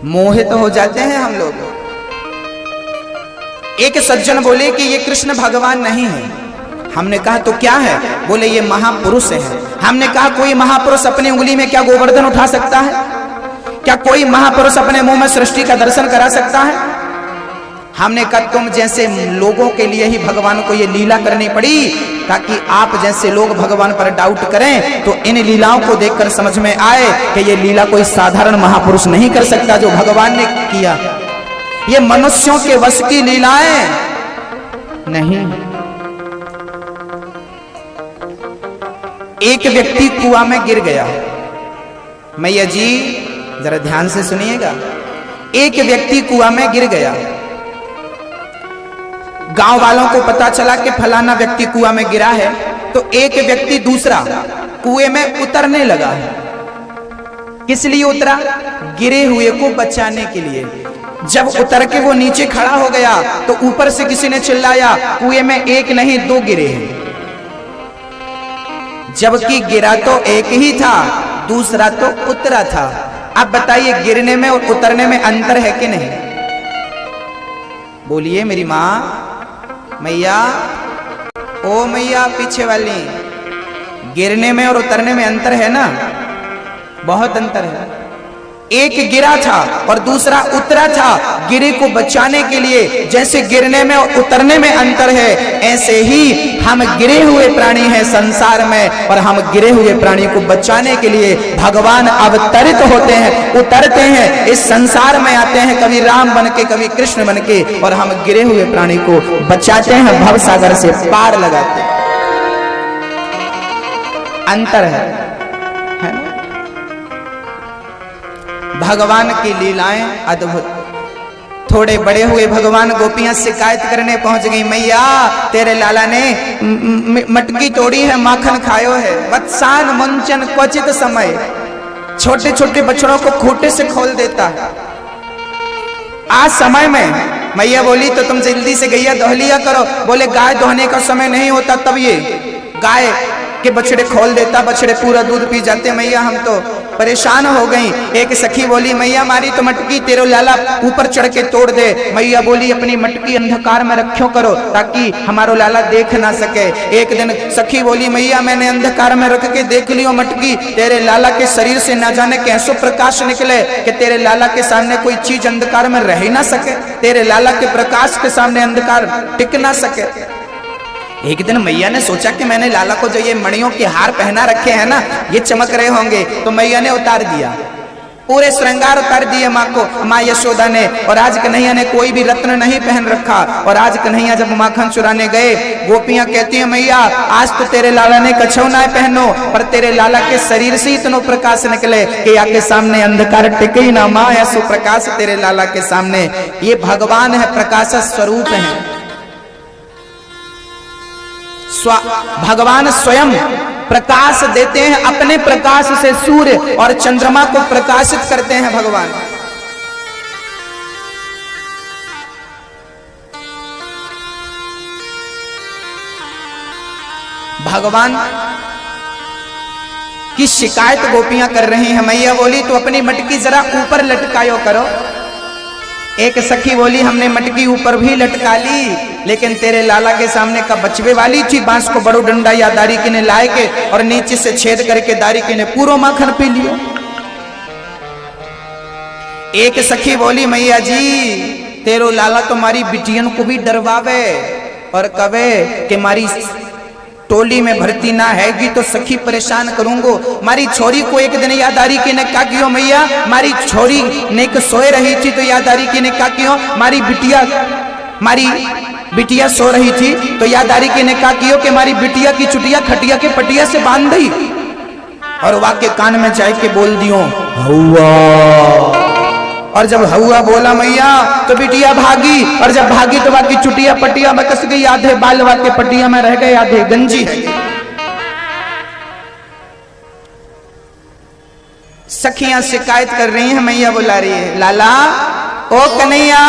मोहित हो जाते हैं हम लोग। एक सज्जन बोले कि ये कृष्ण भगवान नहीं है। हमने कहा तो क्या है? बोले ये महापुरुष है। हमने कहा कोई महापुरुष अपनी उंगली में क्या गोवर्धन उठा सकता है? क्या कोई महापुरुष अपने मुंह में सृष्टि का दर्शन करा सकता है? हमने कहा तुम जैसे लोगों के लिए ही भगवान को ये लीला करनी पड़ी ताकि आप जैसे लोग भगवान पर डाउट करें तो इन लीलाओं को देखकर समझ में आए कि ये लीला कोई साधारण महापुरुष नहीं कर सकता जो भगवान ने किया। ये मनुष्यों के वश की लीलाएं नहीं। एक व्यक्ति कुआं में गिर गया। मैया जी जरा ध्यान से सुनिएगा। एक व्यक्ति कुआं में गिर गया। गांव वालों को पता चला कि फलाना व्यक्ति कुआं में गिरा है, तो एक व्यक्ति दूसरा कुएं में उतरने लगा है। किस लिए उतरा? गिरे हुए को बचाने के लिए। जब उतर के वो नीचे खड़ा हो गया तो ऊपर से किसी ने चिल्लाया कुएं में एक नहीं दो गिरे हैं, जबकि गिरा तो एक ही था, दूसरा तो उतरा था। अब बताइए गिरने में और उतरने में अंतर है कि नहीं? बोलिए मेरी माँ। मैया, ओ मैया पीछे वाली, गिरने में और उतरने में अंतर है ना? बहुत अंतर है। एक गिरा था और दूसरा उतरा था गिरे को बचाने के लिए। जैसे गिरने में और उतरने में अंतर है, ऐसे ही हम गिरे हुए प्राणी हैं संसार में, और हम गिरे हुए प्राणी को बचाने के लिए भगवान अवतरित होते हैं, उतरते हैं, इस संसार में आते हैं, कभी राम बन के कभी कृष्ण बन के, और हम गिरे हुए प्राणी को बचाते हैं, भव सागर से पार लगाते हैं। अंतर है ना? भगवान की लीलाएं अद्भुत। थोड़े बड़े हुए भगवान गोपियां शिकायत करने पहुंच गई, मैया तेरे लाला ने मटकी तोड़ी है, माखन खायो है, वत्सान मुंचन क्वचित समय। छोटे छोटे बछड़ों को खूंटे से खोल देता है। आज समय में मैया बोली तो तुम जल्दी से गैया दोह लिया करो। बोले गाय दोहने का समय नहीं होता, तब ये गाय के बछड़े खोल देता, बछड़े पूरा दूध पी जाते। मैया हम तो परेशान हो गई। एक सखी बोली मैया मारी तो मटकी तेरे लाला ऊपर चढ़ के तोड़ दे। मैया बोली अपनी मटकी अंधकार में रखो करो ताकि हमारो लाला देख ना सके। एक दिन सखी बोली मैया मैंने अंधकार में रख के देख लियो मटकी, तेरे लाला के शरीर से ना जाने कैसो प्रकाश निकले कि तेरे लाला के सामने कोई चीज अंधकार में रह ही ना सके, तेरे लाला के प्रकाश के सामने अंधकार टिक ना सके। एक दिन मैया ने सोचा कि मैंने लाला को जो ये मणियों के हार पहना रखे हैं ना, ये चमक रहे होंगे, तो मैया ने उतार दिया, पूरे श्रृंगार उतार दिए माँ को, माँ यशोदा ने। और आज कन्हैया ने कोई भी रत्न नहीं पहन रखा। और आज कन्हैया जब माखन चुराने गए, गोपियां कहती हैं मैया आज तो तेरे लाला ने कछौ ना पहनो, पर तेरे लाला के शरीर से इतना प्रकाश निकले कि आके सामने अंधकार टिके ही ना। माँ ऐसो प्रकाश तेरे लाला के सामने। ये भगवान है, प्रकाश स्वरूप है। भगवान स्वयं प्रकाश देते हैं, अपने प्रकाश से सूर्य और चंद्रमा को प्रकाशित करते हैं भगवान। भगवान की शिकायत गोपियां कर रही हैं। मैया बोली तो अपनी मटकी जरा ऊपर लटकायो करो। एक सखी बोली हमने मटकी ऊपर भी लटका ली, लेकिन तेरे लाला के सामने का बचवे वाली थी, बांस को बड़ो डंडा या दारी के ने लाए के और नीचे से छेद करके दारी के ने पूरा माखन पी लियो। एक सखी बोली मैया जी तेरो लाला तो मारी बिटियन को भी डरवावे और कवे कि मारी टोली में भर्ती ना हैगी तो सखी परेशान करूंगो। मारी छोरी को एक दिन यादारी के ने क्या कियो मैया, मारी छोरी ने सोए रही थी तो यादारी के ने क्या कियो, मारी बिटिया सो रही थी तो यादारी के ने क्या कियो कि मारी बिटिया की चुटिया खटिया के पटिया से बांध दी और वाके कान में जाए के बोल दियो हौवा। और जब हौवा बोला मैया तो बिटिया भागी, और जब भागी तो वाकी चुटिया पटिया में कस गई, आधे बाल वाके पटिया में रह गए, आधे गंजी। सखियां शिकायत कर रही हैं, मैया बुला रही है लाला ओ कन्हैया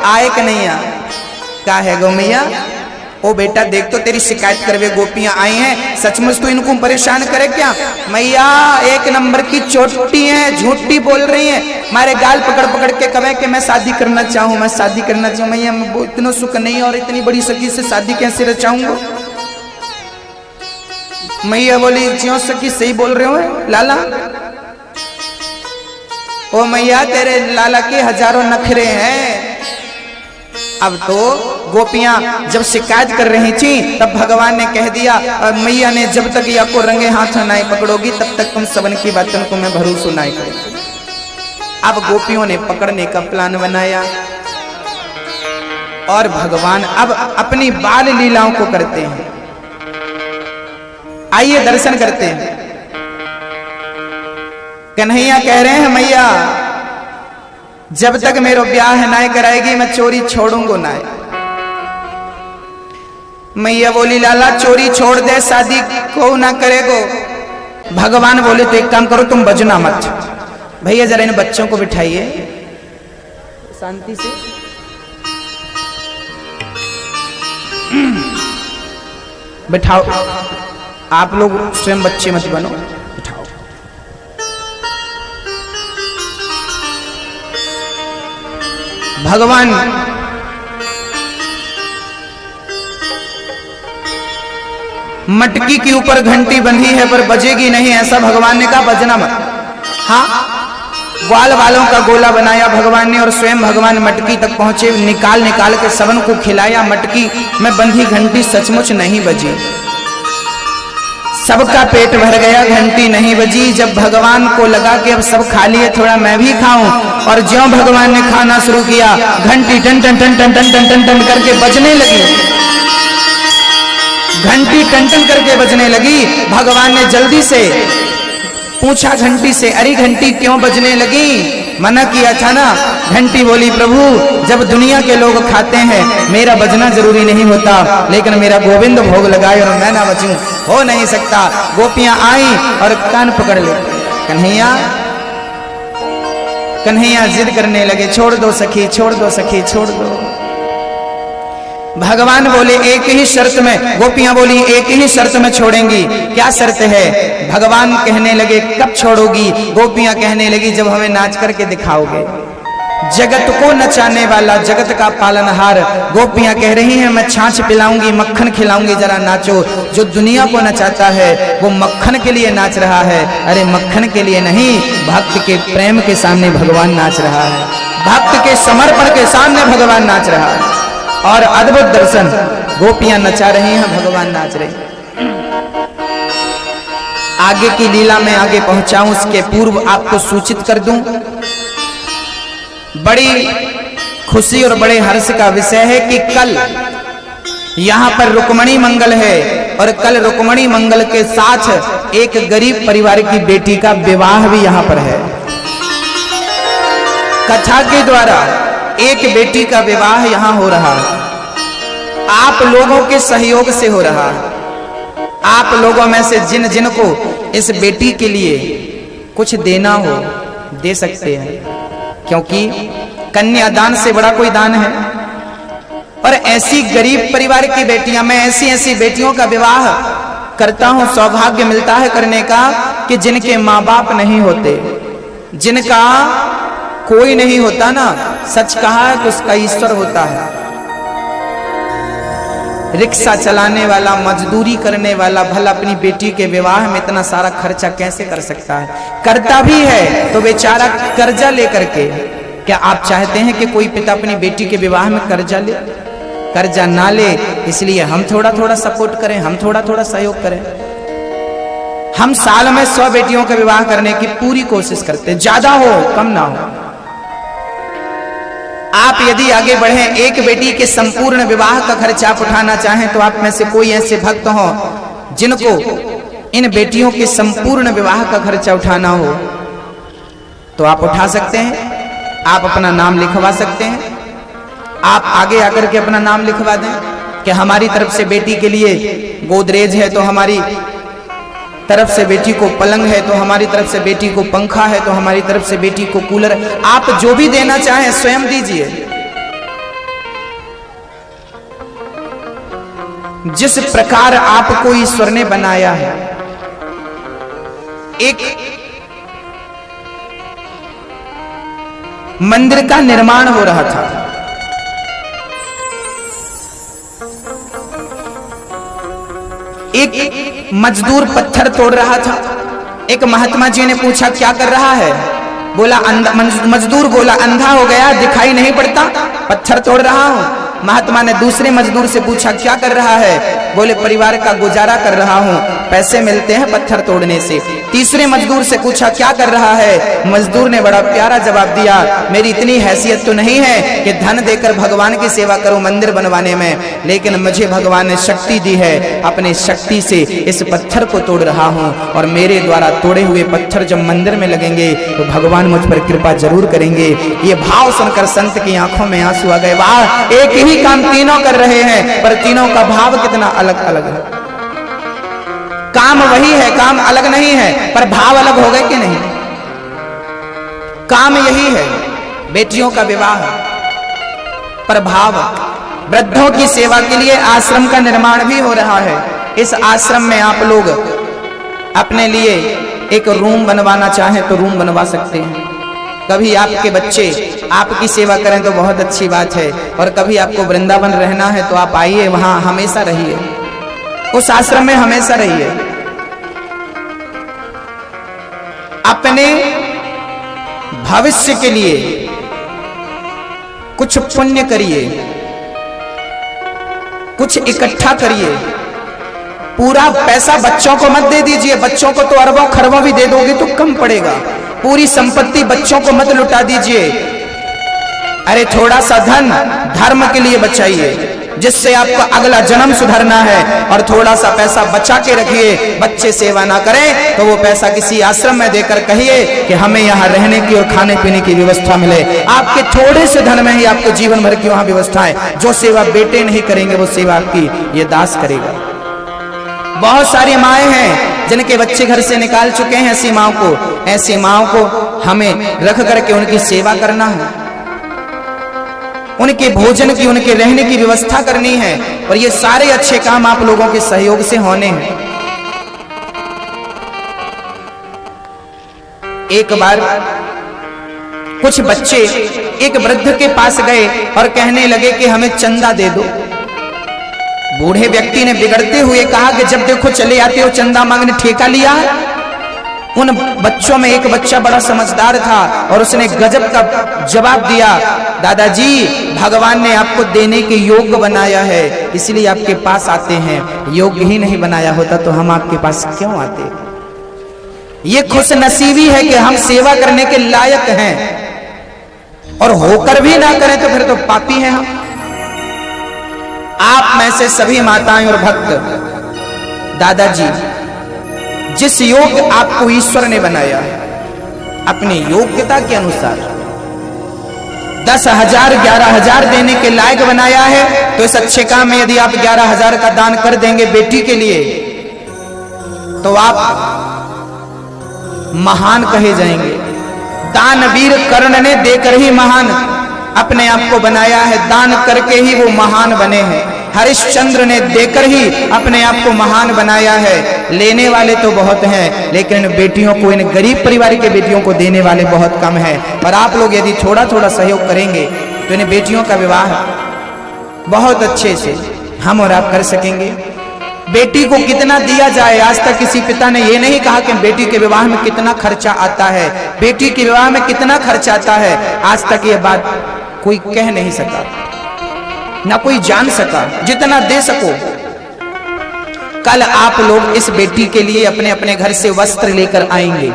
आए कन्हैया। क्या है गो मैया? ओ बेटा देख तो तेरी शिकायत करवे गोपियां आई हैं, सचमुच तू इनको परेशान करे क्या? मैया एक नंबर की चोटी है, झूठी बोल रही है, हमारे गाल पकड़ पकड़ के कहे कि मैं शादी करना चाहूँ, मैं शादी करना चाहूँ। मैया मैं इतना सुख नहीं और इतनी बड़ी सखी से शादी कैसे रचाऊंगा? मैया बोली ज्यों सखी सही बोल रहे हो लाला। ओ मैया तेरे लाला के हजारों नखरे हैं। अब तो गोपियां जब शिकायत कर रही थी तब भगवान ने कह दिया, मैया ने जब तक या को रंगे हाथ नहीं पकड़ोगी तब तक तुम सबन की बातों को मैं भरोसा नहीं करूंगी। अब गोपियों ने पकड़ने का प्लान बनाया और भगवान अब अपनी बाल लीलाओं को करते हैं। आइए दर्शन करते हैं। कन्हैया कह रहे हैं मैया जब तक मेरो ब्याह ना कराएगी मैं चोरी छोड़ूंगा ना। मैया बोली लाला चोरी छोड़ दे, शादी को ना करेगो। भगवान बोले तो एक काम करो तुम बजना मत। भैया जरा इन बच्चों को बिठाइए शांति से। बिठाओ, आप लोग स्वयं बच्चे मत बनो, बिठाओ। भगवान मटकी के ऊपर घंटी बंधी है पर बजेगी नहीं, ऐसा भगवान ने कहा बजना मत। हाँ, ग्वाल वालों का गोला बनाया भगवान ने और स्वयं भगवान मटकी तक पहुंचे, निकाल निकाल के सबन को खिलाया। मटकी में बंधी घंटी सचमुच नहीं बजी, सबका पेट भर गया, घंटी नहीं बजी। जब भगवान को लगा कि अब सब खा लिए थोड़ा मैं भी खाऊं, और ज्यों भगवान ने खाना शुरू किया घंटी टन टन टन टन टन टन टन टन करके बजने लगी। घंटी टन टन करके बजने लगी। भगवान ने जल्दी से पूछा घंटी से, अरे घंटी क्यों बजने लगी? मना किया था ना। घंटी बोली प्रभु जब दुनिया के लोग खाते हैं मेरा बजना जरूरी नहीं होता, लेकिन मेरा गोविंद भोग लगाए और मैं ना बचूं, हो नहीं सकता। गोपियां आई और कान पकड़ ले। कन्हैया कन्हैया जिद करने लगे, छोड़ दो सखी, छोड़ दो सखी, छोड़ दो। भगवान बोले एक ही शर्त में। गोपियां बोली एक ही शर्त में छोड़ेंगी। क्या शर्त है? भगवान कहने लगे कब छोड़ोगी? गोपियां कहने लगी जब हमें नाच करके दिखाओगे। जगत को नचाने वाला, जगत का पालनहार। गोपियां कह रही हैं मैं छाछ पिलाऊंगी, मक्खन खिलाऊंगी, जरा नाचो। जो दुनिया को नचाता है वो मक्खन के लिए नाच रहा है। अरे मक्खन के लिए नहीं, भक्त के प्रेम के सामने भगवान नाच रहा है, भक्त के समर्पण के सामने भगवान नाच रहा है। और अद्भुत दर्शन, गोपियां नचा रही हैं, भगवान नाच रहे हैं। आगे की लीला में आगे पहुंचाऊं उसके पूर्व आपको सूचित कर दूं, बड़ी खुशी और बड़े हर्ष का विषय है कि कल यहां पर रुक्मणी मंगल है और कल रुक्मणी मंगल के साथ एक गरीब परिवार की बेटी का विवाह भी यहां पर है। कथा के द्वारा एक बेटी का विवाह यहां हो रहा है। आप लोगों के सहयोग से हो रहा है। आप लोगों में से जिन जिन को इस बेटी के लिए कुछ देना हो दे सकते हैं, क्योंकि कन्यादान से बड़ा कोई दान है। और ऐसी गरीब परिवार की बेटियां, मैं ऐसी ऐसी बेटियों का विवाह करता हूं, सौभाग्य मिलता है करने का कि जिनके माँ बाप नहीं होते, जिनका कोई नहीं होता ना, सच कहा है तो उसका ईश्वर होता है। रिक्शा चलाने वाला, मजदूरी करने वाला भला अपनी बेटी के विवाह में इतना सारा खर्चा कैसे कर सकता है? करता भी है तो बेचारा कर्जा लेकर के। क्या आप चाहते हैं कि कोई पिता अपनी बेटी के विवाह में कर्जा ले? कर्जा ना ले, इसलिए हम थोड़ा थोड़ा सपोर्ट करें, हम थोड़ा थोड़ा सहयोग करें। हम साल में 100 बेटियों का विवाह करने की पूरी कोशिश करते हैं, ज्यादा हो कम ना हो। आप यदि आगे बढ़े, एक बेटी के संपूर्ण विवाह का खर्चा आप उठाना चाहें तो आप में से कोई ऐसे भक्त हो जिनको इन बेटियों के संपूर्ण विवाह का खर्चा उठाना हो तो आप उठा सकते हैं। आप अपना नाम लिखवा सकते हैं। आप आगे आकर के अपना नाम लिखवा दें कि हमारी तरफ से बेटी के लिए गोदरेज है, तो हमारी तरफ से बेटी को पलंग है, तो हमारी तरफ से बेटी को पंखा है, तो हमारी तरफ से बेटी को कूलर। आप जो भी देना चाहें स्वयं दीजिए। जिस प्रकार आपको ईश्वर ने बनाया है, एक मंदिर का निर्माण हो रहा था। एक मजदूर पत्थर तोड़ रहा था। एक महात्मा जी ने पूछा क्या कर रहा है? बोला मजदूर बोला अंधा हो गया, दिखाई नहीं पड़ता, पत्थर तोड़ रहा हूं। महात्मा ने दूसरे मजदूर से पूछा क्या कर रहा है? बोले परिवार का गुजारा कर रहा हूं, पैसे मिलते हैं पत्थर तोड़ने से। तीसरे मजदूर से पूछा क्या कर रहा है? मजदूर ने बड़ा प्यारा जवाब दिया, मेरी इतनी हैसियत तो नहीं है कि धन देकर भगवान की सेवा करूं मंदिर बनवाने में, लेकिन मुझे भगवान ने शक्ति दी है, अपनी शक्ति से इस पत्थर को तोड़ रहा हूं और मेरे द्वारा तोड़े हुए पत्थर जब मंदिर में लगेंगे तो भगवान मुझ पर कृपा जरूर करेंगे। ये भाव सुनकर संत की आंखों में आंसू आ गए। वाह, एक ही काम तीनों कर रहे हैं पर तीनों का भाव कितना अलग अलग है। काम वही है, काम अलग नहीं है, पर भाव अलग हो गए कि नहीं? काम यही है, बेटियों का विवाह, पर भाव वृद्धों की सेवा के लिए आश्रम का निर्माण भी हो रहा है। इस आश्रम में आप लोग अपने लिए एक रूम बनवाना चाहें तो रूम बनवा सकते हैं। कभी आपके बच्चे आपकी सेवा करें तो बहुत अच्छी बात है, और कभी आपको वृंदावन रहना है तो आप आइए, वहां हमेशा रहिए, उस आश्रम में हमेशा रहिए। अपने भविष्य के लिए कुछ पुण्य करिए, कुछ इकट्ठा करिए। पूरा पैसा बच्चों को मत दे दीजिए, बच्चों को तो अरबों खरबों भी दे दोगे तो कम पड़ेगा। पूरी संपत्ति बच्चों को मत लुटा दीजिए। अरे थोड़ा सा धन धर्म के लिए बचाइए, जिससे आपका अगला जन्म सुधरना है, और थोड़ा सा पैसा बचा के रखिए। बच्चे सेवा ना करें तो वो पैसा किसी आश्रम में देकर कहिए कि हमें यहाँ रहने की और खाने पीने की व्यवस्था मिले। आपके थोड़े से धन में ही आपको जीवन भर की वहां व्यवस्था है। जो सेवा बेटे नहीं करेंगे वो सेवा आपकी ये दास करेगा। बहुत सारी माएं हैं जिनके बच्चे घर से निकाल चुके हैं। ऐसी माओं को हमें रख करके उनकी सेवा करना है, उनके भोजन की, उनके रहने की व्यवस्था करनी है, और ये सारे अच्छे काम आप लोगों के सहयोग से होने हैं। एक बार कुछ बच्चे एक वृद्ध के पास गए और कहने लगे कि हमें चंदा दे दो। बूढ़े व्यक्ति ने बिगड़ते हुए कहा कि जब देखो चले आते हो चंदा मांगने, ठेका लिया है? उन बच्चों में एक बच्चा बड़ा समझदार था और उसने गजब का जवाब दिया, दादाजी भगवान ने आपको देने के योग्य बनाया है, इसलिए आपके पास आते हैं। योग्य ही नहीं बनाया होता तो हम आपके पास क्यों आते? ये खुशनसीबी है कि हम सेवा करने के लायक हैं, और होकर भी ना करें तो फिर तो पापी हैं हम। आप में से सभी माताएं और भक्त, दादाजी जिस योग्य आपको ईश्वर ने बनाया है, अपनी योग्यता के अनुसार 10,000 11,000 देने के लायक बनाया है, तो इस अच्छे काम में यदि आप 11,000 का दान कर देंगे बेटी के लिए तो आप महान कहे जाएंगे। दानवीर कर्ण ने देकर ही महान अपने आप को बनाया है, दान करके ही वो महान बने हैं। हरिश्चंद्र ने देकर ही अपने आप को महान बनाया है। लेने वाले तो बहुत हैं, लेकिन बेटियों को, इन गरीब परिवार के बेटियों को देने वाले बहुत कम हैं। और आप लोग यदि थोड़ा थोड़ा सहयोग करेंगे तो इन बेटियों का विवाह बहुत अच्छे से हम और आप कर सकेंगे। बेटी को कितना दिया जाए, आज तक किसी पिता ने यह नहीं कहा कि बेटी के विवाह में कितना खर्चा आता है, बेटी के विवाह में कितना खर्चा आता है, आज तक ये बात कोई कह नहीं सका, ना कोई जान सका। जितना दे सको। कल आप लोग इस बेटी के लिए अपने अपने घर से वस्त्र लेकर आएंगे,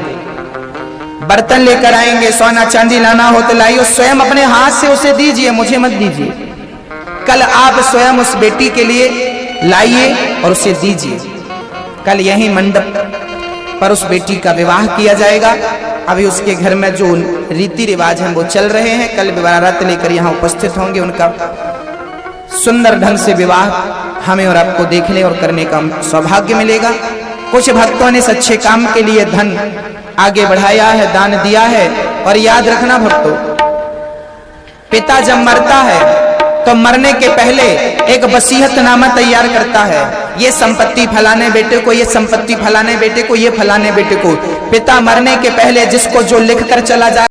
बर्तन लेकर आएंगे, सोना चांदी लाना हो तो लाइए, स्वयं अपने हाथ से उसे दीजिए, मुझे मत दीजिए। कल आप स्वयं उस बेटी के लिए लाइए और उसे दीजिए। कल यही मंडप पर उस बेटी का विवाह किया जाएगा। अभी उसके घर में जो रीति रिवाज हैं वो चल रहे हैं। कल बारात लेकर यहाँ उपस्थित होंगे, उनका सुंदर ढंग से विवाह हमें और आपको देखने और करने का सौभाग्य मिलेगा। कुछ भक्तों ने इस अच्छे काम के लिए धन आगे बढ़ाया है, दान दिया है। और याद रखना भक्तों, पिता जब मरता है तो मरने के पहले एक वसीयतनामा तैयार करता है, ये संपत्ति फलाने बेटे को, ये संपत्ति फलाने बेटे को, ये फलाने बेटे को। पिता मरने के पहले जिसको जो लिख कर चला जाए